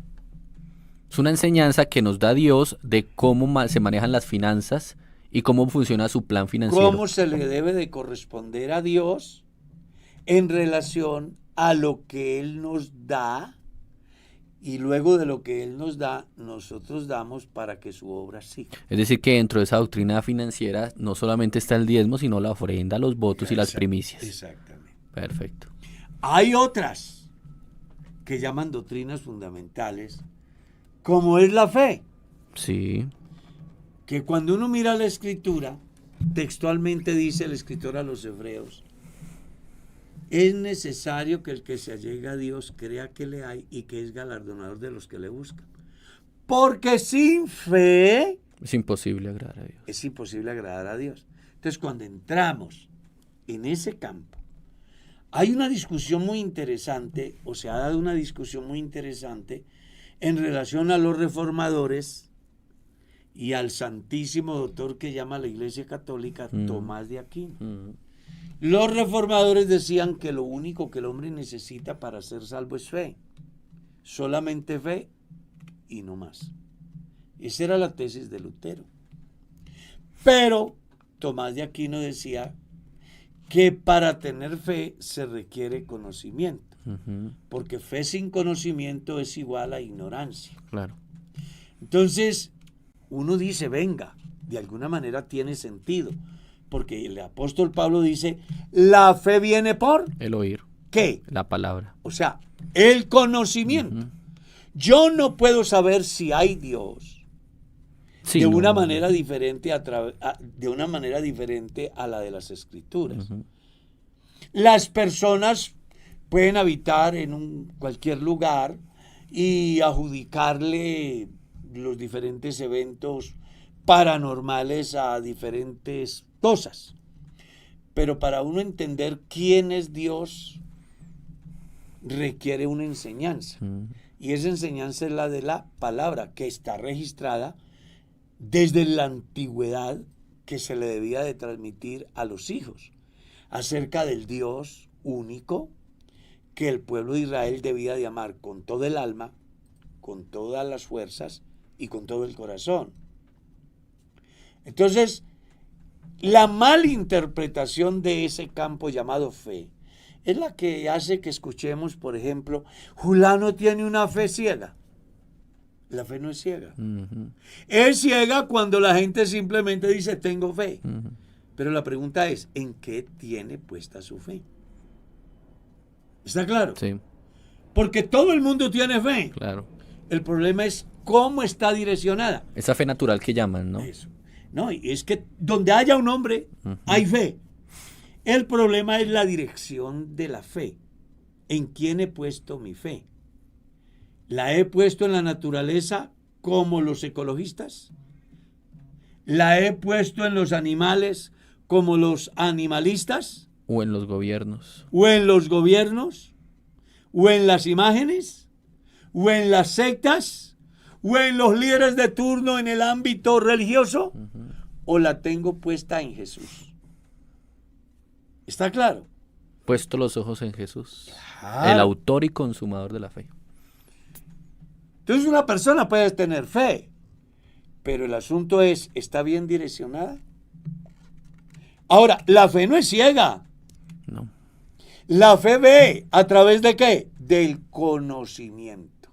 B: Es una enseñanza que nos da Dios de cómo se manejan las finanzas y cómo funciona su plan financiero.
C: ¿Cómo se le debe de corresponder a Dios en relación a lo que Él nos da? Y luego de lo que Él nos da, nosotros damos para que su obra siga.
B: Es decir, que dentro de esa doctrina financiera no solamente está el diezmo, sino la ofrenda, los votos y las primicias.
C: Exactamente.
B: Perfecto.
C: Hay otras que llaman doctrinas fundamentales, como es la fe.
B: Sí.
C: Que cuando uno mira la escritura, textualmente dice el escritor a los hebreos, es necesario que el que se allega a Dios crea que le hay y que es galardonador de los que le buscan. Porque sin fe
B: Es imposible agradar a Dios.
C: es imposible agradar a Dios. Entonces, cuando entramos en ese campo, hay una discusión muy interesante, o se ha dado una discusión muy interesante en relación a los reformadores y al santísimo doctor que llama la Iglesia Católica, Tomás de Aquino. Los reformadores decían que lo único que el hombre necesita para ser salvo es fe. Solamente fe y no más. Esa era la tesis de Lutero. Pero Tomás de Aquino decía que para tener fe se requiere conocimiento, porque fe sin conocimiento es igual a ignorancia.
B: Claro.
C: Entonces, uno dice, venga, de alguna manera tiene sentido, porque el apóstol Pablo dice, la fe viene por
B: El oír.
C: ¿qué?
B: La palabra.
C: O sea, el conocimiento. Yo no puedo saber si hay Dios
B: Sí,
C: de
B: no.
C: una manera diferente de una manera diferente a la de las escrituras. Las personas pueden habitar en cualquier lugar y adjudicarle los diferentes eventos paranormales a diferentes cosas. Pero para uno entender quién es Dios requiere una enseñanza. Y esa enseñanza es la de la palabra, que está registrada desde la antigüedad, que se le debía de transmitir a los hijos acerca del Dios único que el pueblo de Israel debía de amar con todo el alma, con todas las fuerzas y con todo el corazón. Entonces, la malinterpretación de ese campo llamado fe es la que hace que escuchemos, por ejemplo, Julano tiene una fe ciega. La fe no es ciega. Es ciega cuando la gente simplemente dice tengo fe. Pero la pregunta es, ¿en qué tiene puesta su fe? ¿Está claro?
B: Sí,
C: Porque todo el mundo tiene fe.
B: claro.
C: El problema es cómo está direccionada.
B: Esa fe natural que llaman, ¿no?
C: Eso. No, y es que donde haya un hombre, hay fe. El problema es la dirección de la fe. ¿En quién he puesto mi fe? ¿La he puesto en la naturaleza como los ecologistas? ¿La he puesto en los animales como los animalistas?
B: O en los gobiernos.
C: ¿O en los gobiernos? ¿O en las imágenes? ¿O en las sectas? ¿O en los líderes de turno en el ámbito religioso? ¿O la tengo puesta en Jesús? ¿Está claro?
B: Puesto los ojos en Jesús.
C: Claro.
B: El autor y consumador de la fe.
C: Entonces una persona puede tener fe, pero el asunto es, ¿está bien direccionada? Ahora, la fe no es ciega.
B: No.
C: La fe ve, ¿a través de qué? Del conocimiento.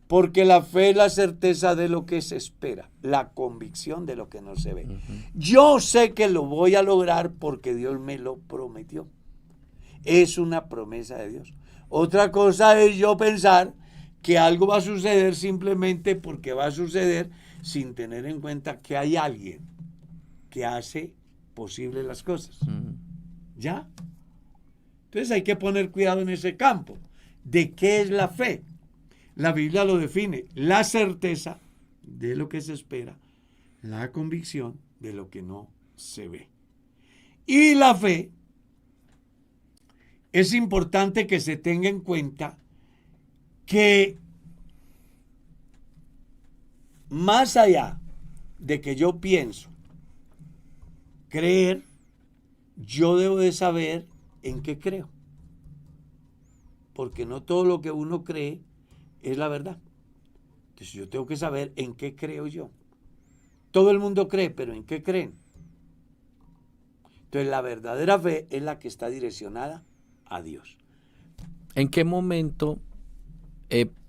C: Porque la fe es la certeza de lo que se espera, la convicción de lo que no se ve. Yo sé que lo voy a lograr porque Dios me lo prometió. Es una promesa de Dios. Otra cosa es yo pensar que algo va a suceder simplemente porque va a suceder sin tener en cuenta que hay alguien que hace posible las cosas. ¿Ya? Entonces hay que poner cuidado en ese campo. ¿De qué es la fe? La Biblia lo define, la certeza de lo que se espera, la convicción de lo que no se ve. Y la fe, es importante que se tenga en cuenta que más allá de que yo pienso, creer, yo debo de saber en qué creo. Porque no todo lo que uno cree es la verdad. Entonces yo tengo que saber en qué creo yo. Todo el mundo cree, pero ¿en qué creen? Entonces la verdadera fe es la que está direccionada a Dios.
B: ¿En qué momento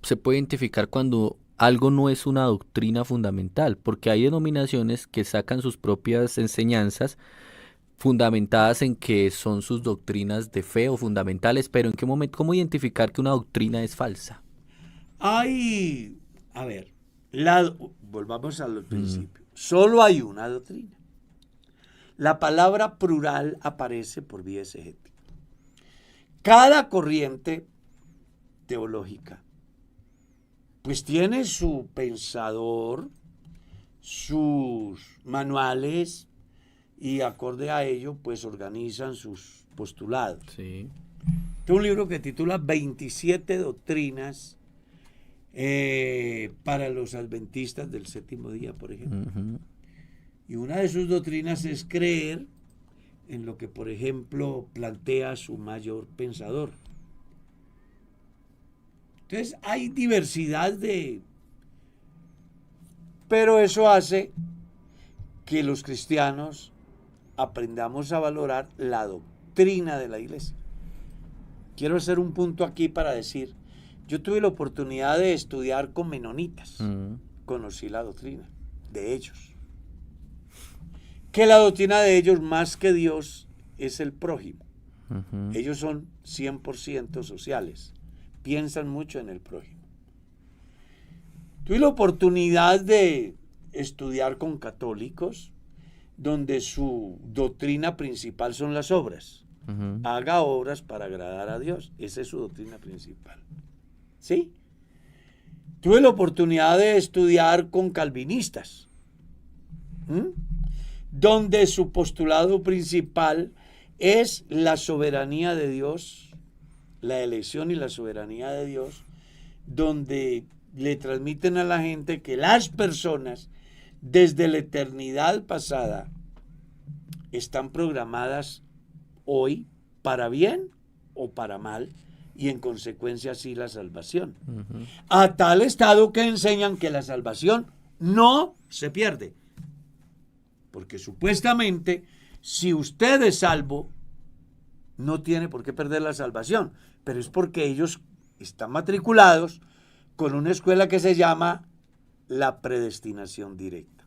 B: se puede identificar cuando algo no es una doctrina fundamental? Porque hay denominaciones que sacan sus propias enseñanzas, fundamentadas en que son sus doctrinas de fe o fundamentales, pero ¿en qué momento, cómo identificar que una doctrina es falsa?
C: Hay, a ver, volvamos a los principios. Solo hay una doctrina. La palabra plural aparece por vía exegética. Cada corriente teológica pues tiene su pensador, sus manuales, y acorde a ello pues organizan sus postulados.
B: Sí.
C: Tengo un libro que titula 27 doctrinas para los adventistas del séptimo día, por ejemplo.
B: Ujú.
C: Y una de sus doctrinas es creer en lo que, por ejemplo, plantea su mayor pensador. Entonces hay diversidad de... Pero eso hace que los cristianos aprendamos a valorar la doctrina de la iglesia. Quiero hacer un punto aquí para decir, yo tuve la oportunidad de estudiar con menonitas. Conocí la doctrina de ellos. Que la doctrina de ellos, más que Dios, es el prójimo. Ellos son 100% sociales. Piensan mucho en el prójimo. Tuve la oportunidad de estudiar con católicos, donde su doctrina principal son las obras. Haga obras para agradar a Dios. Esa es su doctrina principal. ¿Sí? Tuve la oportunidad de estudiar con calvinistas, donde su postulado principal es la soberanía de Dios, la elección y la soberanía de Dios, donde le transmiten a la gente que las personas desde la eternidad pasada están programadas hoy para bien o para mal, y en consecuencia así la salvación. A tal estado que enseñan que la salvación no se pierde. Porque supuestamente, si usted es salvo, no tiene por qué perder la salvación. Pero es porque ellos están matriculados con una escuela que se llama la predestinación directa.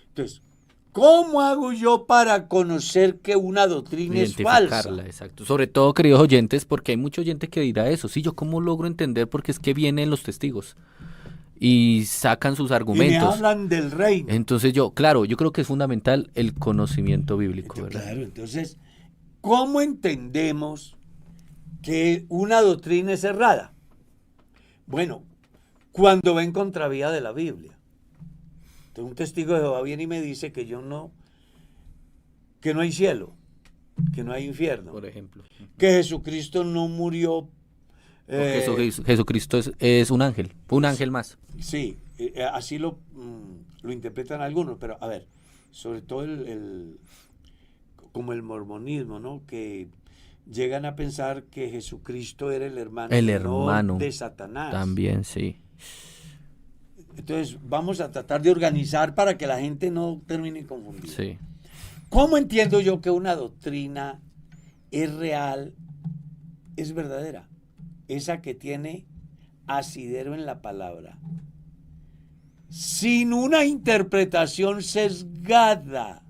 C: Entonces, ¿cómo hago yo para conocer que una doctrina es falsa?
B: Exacto. Sobre todo, queridos oyentes, porque hay mucha oyente que dirá eso. Sí, ¿yo cómo logro entender? Porque es que vienen los testigos y sacan sus argumentos.
C: Y me hablan del reino.
B: Entonces yo creo que es fundamental el conocimiento bíblico, ¿verdad?
C: Claro, entonces, ¿cómo entendemos que una doctrina es errada? Bueno, cuando va en contravía de la Biblia. Entonces, un testigo de Jehová viene y me dice que no hay cielo, que no hay infierno,
B: Por ejemplo.
C: que Jesucristo no murió.
B: Jesucristo es un ángel más.
C: Sí, así lo interpretan algunos, pero a ver, sobre todo como el mormonismo, ¿no? Que llegan a pensar que Jesucristo era el hermano de Satanás.
B: También, sí.
C: Entonces vamos a tratar de organizar para que la gente no termine confundida.
B: Sí.
C: ¿Cómo entiendo yo que una doctrina es real, es verdadera? Esa que tiene asidero en la palabra, sin una interpretación sesgada,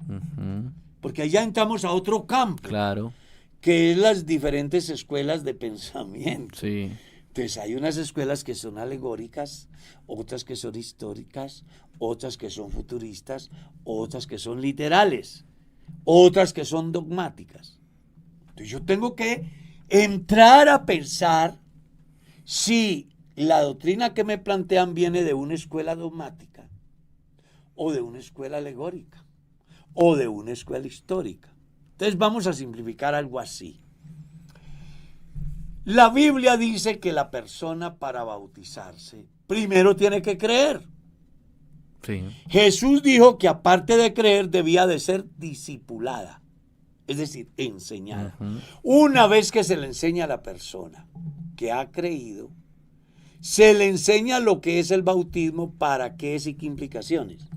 C: porque allá entramos a otro campo,
B: Claro.
C: que es las diferentes escuelas de pensamiento.
B: Sí.
C: Entonces hay unas escuelas que son alegóricas, otras que son históricas, otras que son futuristas, otras que son literales, otras que son dogmáticas. Entonces yo tengo que entrar a pensar si la doctrina que me plantean viene de una escuela dogmática, o de una escuela alegórica, o de una escuela histórica. Entonces vamos a simplificar algo así. La Biblia dice que la persona para bautizarse primero tiene que creer.
B: Sí.
C: Jesús dijo que aparte de creer debía de ser discipulada, es decir, enseñada. Una vez que se le enseña a la persona que ha creído, se le enseña lo que es el bautismo, para qué es y qué implicaciones,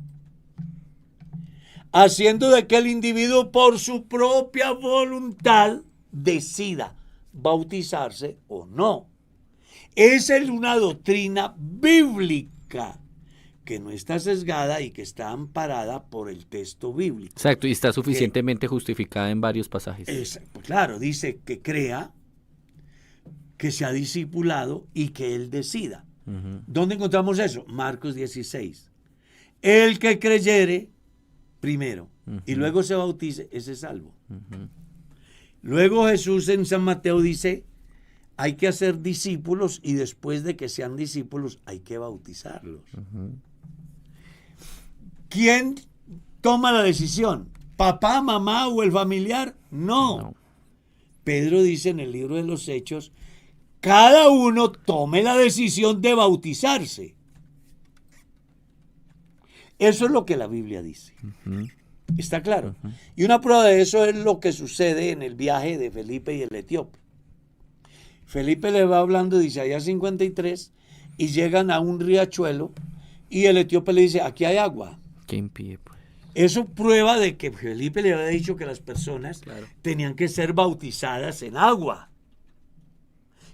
C: haciendo de que el individuo por su propia voluntad decida bautizarse o no. Esa es una doctrina bíblica que no está sesgada y que está amparada por el texto bíblico.
B: Exacto, y está suficientemente justificada en varios pasajes.
C: Pues claro, dice que crea, que sea discipulado y que él decida. ¿Dónde encontramos eso? Marcos 16. El que creyere primero y luego se bautice, ese es salvo. Luego Jesús en San Mateo dice, hay que hacer discípulos y después de que sean discípulos hay que bautizarlos. ¿Quién toma la decisión? ¿Papá, mamá o el familiar? No. Pedro dice en el libro de los Hechos, cada uno tome la decisión de bautizarse. Eso es lo que la Biblia dice. ¿Está claro? Y una prueba de eso es lo que sucede en el viaje de Felipe y el etíope. Felipe le va hablando de Isaías 53 y llegan a un riachuelo y el etíope le dice, aquí hay agua.
B: ¿Qué impide, pues?
C: Eso prueba de que Felipe le había dicho que las personas tenían que ser bautizadas en agua.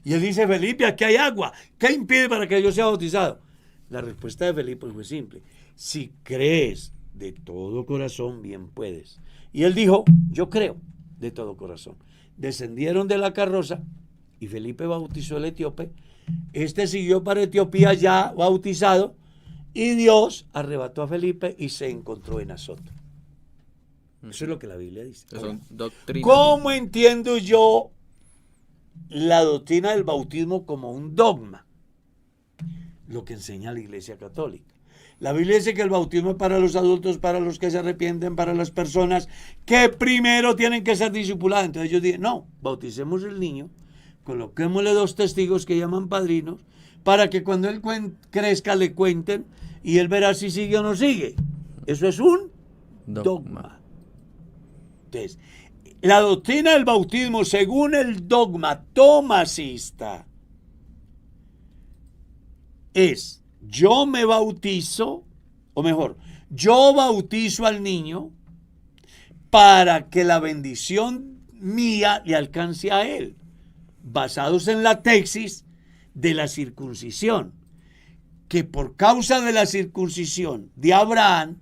C: Y él dice, Felipe, aquí hay agua. ¿Qué impide para que yo sea bautizado? La respuesta de Felipe fue simple. Si crees de todo corazón, bien puedes. Y él dijo, yo creo de todo corazón. Descendieron de la carroza y Felipe bautizó al etíope. Este siguió para Etiopía ya bautizado y Dios arrebató a Felipe y se encontró en Azoto. Eso es lo que la Biblia dice.
B: Son doctrinas.
C: ¿Cómo entiendo yo la doctrina del bautismo como un dogma? Lo que enseña la Iglesia Católica. La Biblia dice que el bautismo es para los adultos, para los que se arrepienten, para las personas que primero tienen que ser discipuladas. Entonces ellos dicen, no, bauticemos al niño, coloquémosle 2 testigos que llaman padrinos, para que cuando él crezca le cuenten y él verá si sigue o no sigue. Eso es un dogma. Entonces, la doctrina del bautismo, según el dogma tomasista, es yo me bautizo, o mejor, yo bautizo al niño para que la bendición mía le alcance a él, basados en la tesis de la circuncisión, que por causa de la circuncisión de Abraham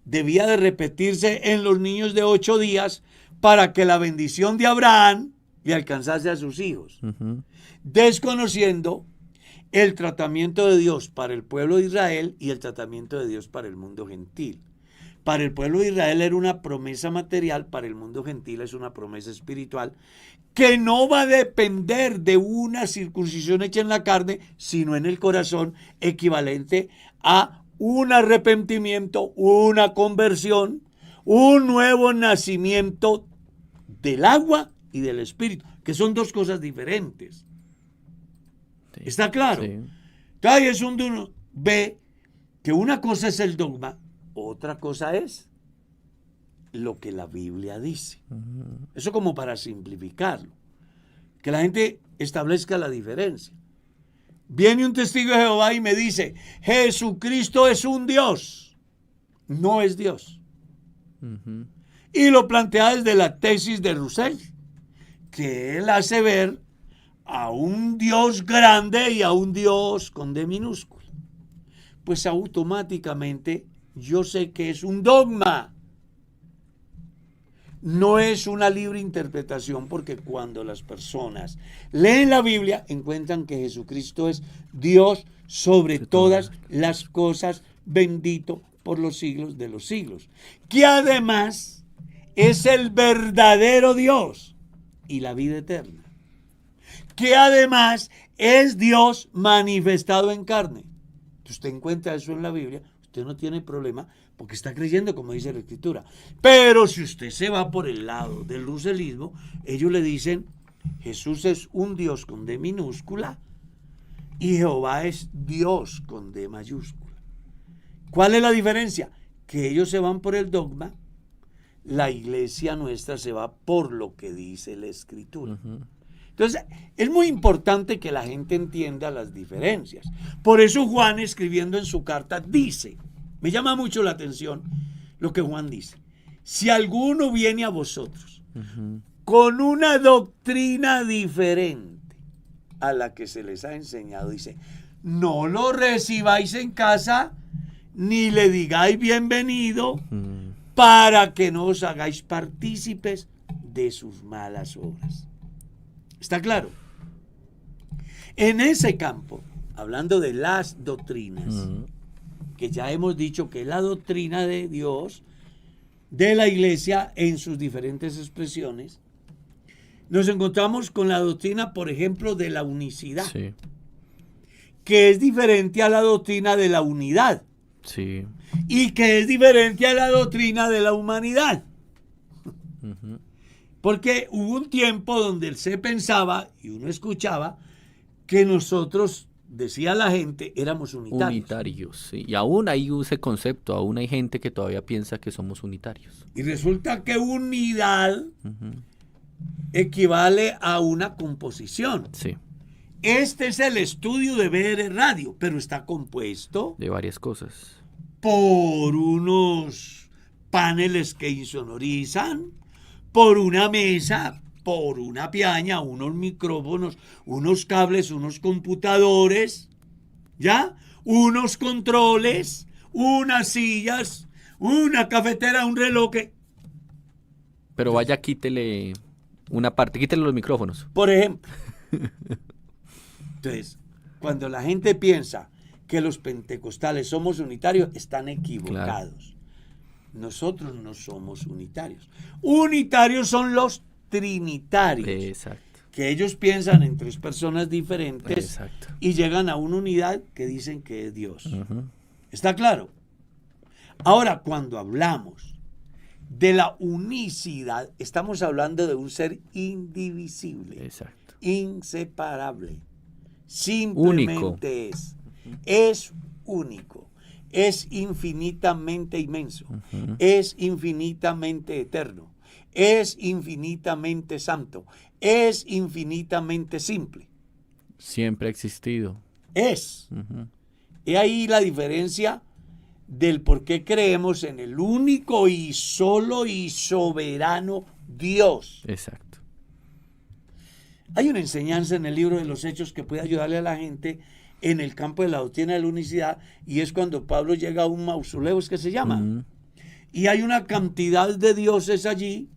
C: debía de repetirse en los niños de 8 días para que la bendición de Abraham le alcanzase a sus hijos, desconociendo el tratamiento de Dios para el pueblo de Israel y el tratamiento de Dios para el mundo gentil. Para el pueblo de Israel era una promesa material, para el mundo gentil es una promesa espiritual que no va a depender de una circuncisión hecha en la carne, sino en el corazón, equivalente a un arrepentimiento, una conversión, un nuevo nacimiento del agua y del espíritu, que son 2 cosas diferentes. Sí, ¿está claro? Sí. Entonces es donde uno ve que una cosa es el dogma, otra cosa es lo que la Biblia dice. Eso como para simplificarlo. Que la gente establezca la diferencia. Viene un testigo de Jehová y me dice, Jesucristo es un Dios. No es Dios. Y lo plantea desde la tesis de Russell, que él hace ver a un Dios grande y a un Dios con D minúscula. Pues automáticamente yo sé que es un dogma. No es una libre interpretación, porque cuando las personas leen la Biblia encuentran que Jesucristo es Dios sobre todas las cosas, bendito por los siglos de los siglos, que además es el verdadero Dios y la vida eterna, que además es Dios manifestado en carne. Usted encuentra eso en la Biblia, usted no tiene problema porque está creyendo como dice la Escritura. Pero si usted se va por el lado del russelismo, ellos le dicen Jesús es un Dios con D minúscula y Jehová es Dios con D mayúscula. ¿Cuál es la diferencia? Que ellos se van por el dogma, la iglesia nuestra se va por lo que dice la Escritura. Entonces, es muy importante que la gente entienda las diferencias. Por eso Juan, escribiendo en su carta, dice, me llama mucho la atención lo que Juan dice, si alguno viene a vosotros con una doctrina diferente a la que se les ha enseñado, dice, no lo recibáis en casa, ni le digáis bienvenido, para que no os hagáis partícipes de sus malas obras. ¿Está claro? En ese campo, hablando de las doctrinas, que ya hemos dicho que es la doctrina de Dios, de la iglesia en sus diferentes expresiones, nos encontramos con la doctrina, por ejemplo, de la unicidad,
B: Sí,
C: que es diferente a la doctrina de la unidad
B: sí.
C: y que es diferente a la doctrina de la humanidad. Porque hubo un tiempo donde se pensaba y uno escuchaba que nosotros, decía la gente, éramos unitarios.
B: Unitarios, sí. Y aún hay ese concepto, aún hay gente que todavía piensa que somos unitarios.
C: Y resulta que unidad equivale a una composición.
B: Sí,
C: Este es el estudio de BR Radio, pero está compuesto
B: de varias cosas.
C: por unos paneles que insonorizan, por una mesa, por una piaña, unos micrófonos, unos cables, unos computadores, ¿ya? Unos controles, unas sillas, una cafetera, un reloj.
B: Pero vaya, quítele una parte, quítele los micrófonos.
C: Por ejemplo. Entonces, cuando la gente piensa que los pentecostales somos unitarios, están equivocados. Nosotros no somos unitarios. Unitarios son los trinitarios.
B: Exacto.
C: Que ellos piensan en tres personas diferentes
B: Exacto.
C: y llegan a una unidad que dicen que es Dios.
B: Ujú.
C: ¿Está claro? Ahora, cuando hablamos de la unicidad, estamos hablando de un ser indivisible,
B: Exacto.
C: inseparable. Simplemente es único, es infinitamente inmenso, es infinitamente eterno, es infinitamente santo, es infinitamente simple.
B: Siempre ha existido.
C: Es.
B: Ujú.
C: He ahí la diferencia del por qué creemos en el único y solo y soberano Dios.
B: Exacto.
C: Hay una enseñanza en el libro de los Hechos que puede ayudarle a la gente en el campo de la doctrina de la unicidad, y es cuando Pablo llega a un mausoleo, es que se llama,
B: Ujú.
C: y hay una cantidad de dioses allí,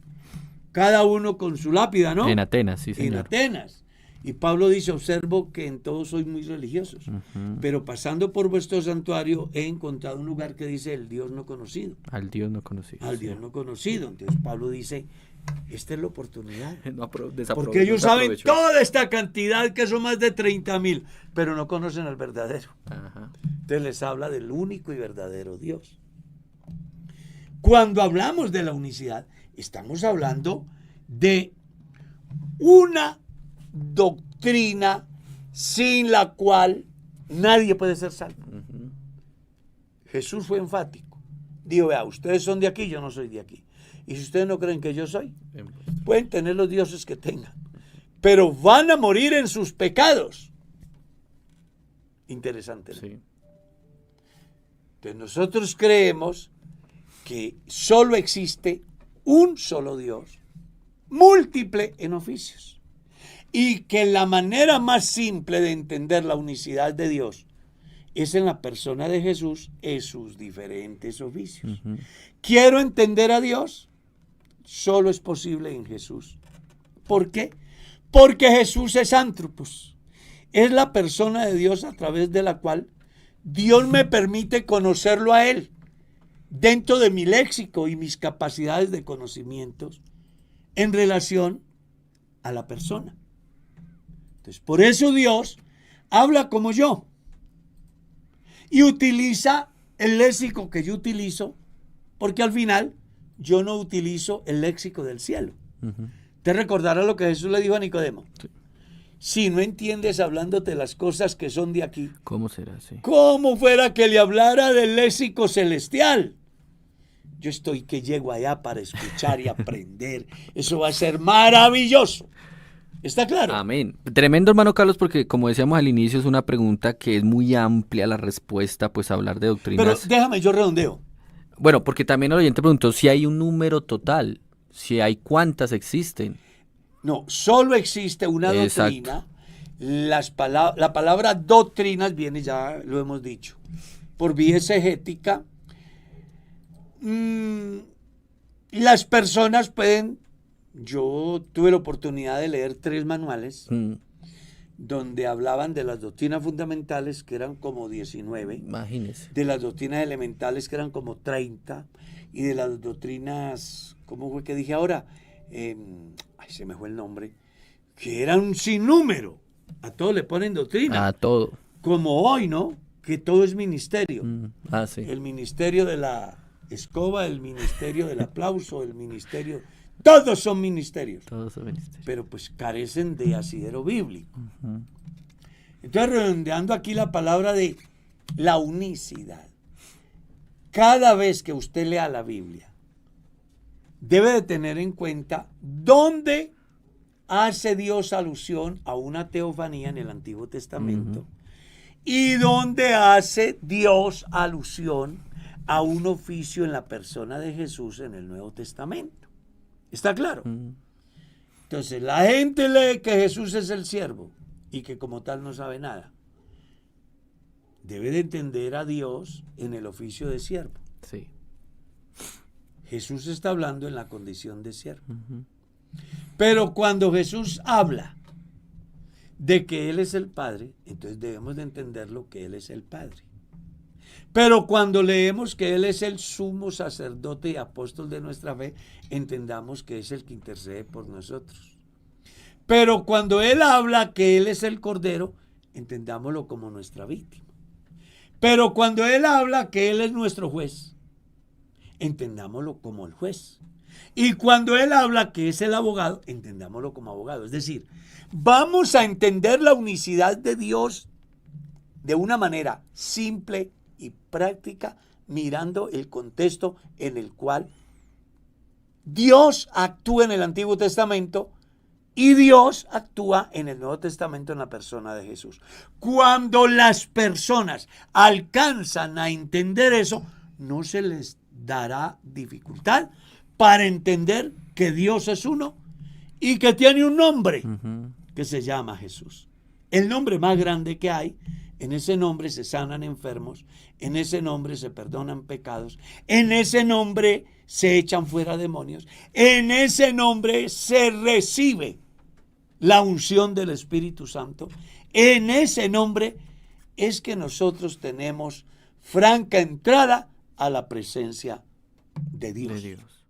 C: cada uno con su lápida, ¿no?
B: En Atenas, sí,
C: En
B: señor.
C: Atenas. Y Pablo dice, observo que en todos sois muy religiosos, pero pasando por vuestro santuario he encontrado un lugar que dice el Dios no conocido,
B: Al Dios no conocido.
C: al
B: sí.
C: Dios no conocido. Entonces Pablo dice, esta es la oportunidad.
B: No
C: Porque ellos saben toda esta cantidad, que son más de 30,000, pero no conocen al verdadero.
B: Ajá.
C: Entonces les habla del único y verdadero Dios. Cuando hablamos de la unicidad, estamos hablando de una doctrina sin la cual nadie puede ser salvo. Jesús fue enfático. Dijo, vea, ustedes son de aquí, yo no soy de aquí. Y si ustedes no creen que yo soy, pueden tener los dioses que tengan, pero van a morir en sus pecados. Interesante, ¿no?
B: Sí.
C: Entonces nosotros creemos que solo existe un solo Dios, múltiple en oficios, y que la manera más simple de entender la unicidad de Dios es en la persona de Jesús en sus diferentes oficios. Quiero entender a Dios, solo es posible en Jesús. ¿Por qué? Porque Jesús es Anthropos, es la persona de Dios a través de la cual Dios me permite conocerlo a Él, dentro de mi léxico y mis capacidades de conocimientos en relación a la persona. Entonces, por eso Dios habla como yo y utiliza el léxico que yo utilizo, porque al final yo no utilizo el léxico del cielo. Te recordarás lo que Jesús le dijo a Nicodemo.
B: Sí.
C: Si no entiendes hablándote las cosas que son de aquí,
B: ¿Cómo será? Sí.
C: ¿cómo fuera que le hablara del léxico celestial? Yo estoy que llego allá para escuchar y aprender. Eso va a ser maravilloso. ¿Está claro?
B: Amén. Tremendo, hermano Carlos, porque como decíamos al inicio, es una pregunta que es muy amplia la respuesta, pues hablar de doctrinas.
C: Pero déjame, yo redondeo.
B: Bueno, porque también el oyente preguntó si hay un número total, si hay cuántas existen.
C: No, solo existe una
B: Exacto.
C: doctrina, la palabra doctrinas viene, ya lo hemos dicho, por vía exegética. Las personas pueden, yo tuve la oportunidad de leer 3 manuales donde hablaban de las doctrinas fundamentales, que eran como 19,
B: Imagínese.
C: de las doctrinas elementales, que eran como 30, y de las doctrinas, ¿cómo fue que dije ahora? Se me fue el nombre, que eran un sinnúmero. A todo le ponen doctrina.
B: A todo.
C: Como hoy, ¿no? Que todo es ministerio.
B: Sí.
C: El ministerio de la escoba, el ministerio del aplauso, el ministerio... Todos son ministerios.
B: Todos son ministerios.
C: Pero pues carecen de asidero bíblico. Entonces, redondeando aquí la palabra de la unicidad. Cada vez que usted lea la Biblia, debe de tener en cuenta dónde hace Dios alusión a una teofanía en el Antiguo Testamento y dónde hace Dios alusión a un oficio en la persona de Jesús en el Nuevo Testamento. ¿Está claro? Entonces, la gente lee que Jesús es el siervo y que como tal no sabe nada. Debe de entender a Dios en el oficio de siervo.
B: Sí.
C: Jesús está hablando en la condición de siervo. Pero cuando Jesús habla de que Él es el Padre, entonces debemos de entenderlo que Él es el Padre. Pero cuando leemos que Él es el sumo sacerdote y apóstol de nuestra fe, entendamos que es el que intercede por nosotros. Pero cuando Él habla que Él es el Cordero, entendámoslo como nuestra víctima. Pero cuando Él habla que Él es nuestro juez, entendámoslo como el juez. Y cuando Él habla que es el abogado, entendámoslo como abogado. Es decir, vamos a entender la unicidad de Dios de una manera simple y práctica, mirando el contexto en el cual Dios actúa en el Antiguo Testamento y Dios actúa en el Nuevo Testamento en la persona de Jesús. Cuando las personas alcanzan a entender eso, no se les dará dificultad para entender que Dios es uno y que tiene un nombre que se llama Jesús. El nombre más grande que hay. En ese nombre se sanan enfermos, en ese nombre se perdonan pecados, en ese nombre se echan fuera demonios, en ese nombre se recibe la unción del Espíritu Santo, en ese nombre es que nosotros tenemos franca entrada a la presencia de Dios.